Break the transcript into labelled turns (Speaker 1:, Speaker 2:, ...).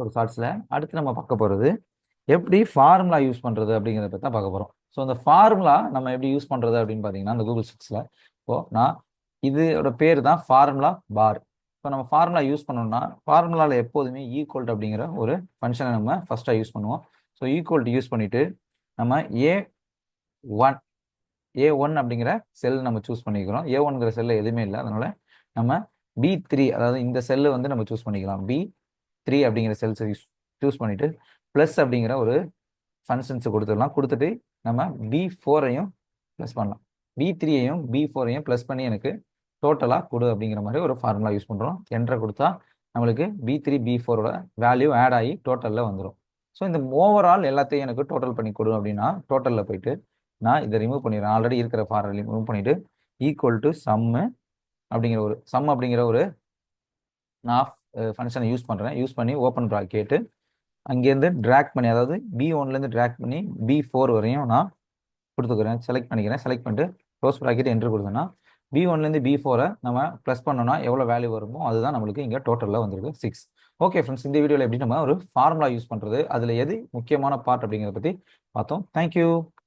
Speaker 1: ஒரு ஷார்ட்ஸில் அடுத்து நம்ம பார்க்க போகிறது எப்படி ஃபார்முலா யூஸ் பண்ணுறது அப்படிங்கிறத பற்றி தான் பார்க்க போகிறோம். ஸோ அந்த ஃபார்முலா நம்ம எப்படி யூஸ் பண்ணுறது அப்படின்னு பார்த்தீங்கன்னா அந்த கூகுள் ஷீட்ஸில் நான் இதோட பேர் தான் ஃபார்முலா பார். இப்போ நம்ம ஃபார்முலா யூஸ் பண்ணோம்னா ஃபார்முலாவில் எப்போதுமே ஈக்குவல்ட் அப்படிங்கிற ஒரு ஃபங்க்ஷனை நம்ம ஃபஸ்ட்டாக யூஸ் பண்ணுவோம். ஸோ ஈக்குவல்ட் யூஸ் பண்ணிவிட்டு நம்ம ஏ ஒன் அப்படிங்கிற செல் நம்ம சூஸ் பண்ணிக்கிறோம். ஏ1ங்கிற செல்லில் எதுவுமே இல்லை, அதனால் நம்ம B3 அதாவது இந்த செல்லு வந்து நம்ம சூஸ் பண்ணிக்கலாம். B3 அப்படிங்கிற செல்ஸை சூஸ் பண்ணிவிட்டு ப்ளஸ் அப்படிங்கிற ஒரு ஃபங்க்ஷன்ஸை கொடுத்துடலாம். கொடுத்துட்டு நம்ம B4ஐயும் ப்ளஸ் பண்ணலாம். B3ஐயும் B4ஐயும் ப்ளஸ் பண்ணி எனக்கு டோட்டலாக கொடு அப்படிங்கிற மாதிரி ஒரு ஃபார்முலா யூஸ் பண்ணுறோம். என்ட்ரை கொடுத்தா நம்மளுக்கு B3 B4ஓட வேல்யூ ஆட் ஆகி டோட்டலில் வந்துடும். ஸோ இந்த ஓவரால் எல்லாத்தையும் எனக்கு டோட்டல் பண்ணி கொடு அப்படின்னா டோட்டலில் போயிட்டு நான் இதை ரிமூவ் பண்ணிடுறேன். ஆல்ரெடி இருக்கிற ஃபார்முலா ரிமூவ் பண்ணிவிட்டு ஈக்குவல் டு சம்மு அப்படிங்கிற ஒரு நான் ஃபங்க்ஷனை யூஸ் பண்ணுறேன். யூஸ் பண்ணி ஓப்பன் ப்ராக்கெட்டு அங்கேருந்து ட்ராக் பண்ணி, அதாவது B1லேருந்து ட்ராக் பண்ணி B4 வரையும் நான் கொடுத்துக்கிறேன். செலக்ட் பண்ணிட்டு க்ளோஸ் ப்ராக்கெட் என்ட்ரு கொடுத்தோன்னா B1லேருந்து B4 நம்ம ப்ளஸ் பண்ணோன்னா எவ்வளோ வேல்யூ வருமோ அதுதான் நம்மளுக்கு இங்கே டோட்டலில் வந்திருக்கு 6. ஓகே ஃப்ரெண்ட்ஸ், இந்த வீடியோவில் எப்படி நம்ம ஒரு ஃபார்முலா யூஸ் பண்ணுறது, அதில் எது முக்கியமான பார்ட் அப்படிங்கிறத பற்றி பார்த்தோம். தேங்க்யூ.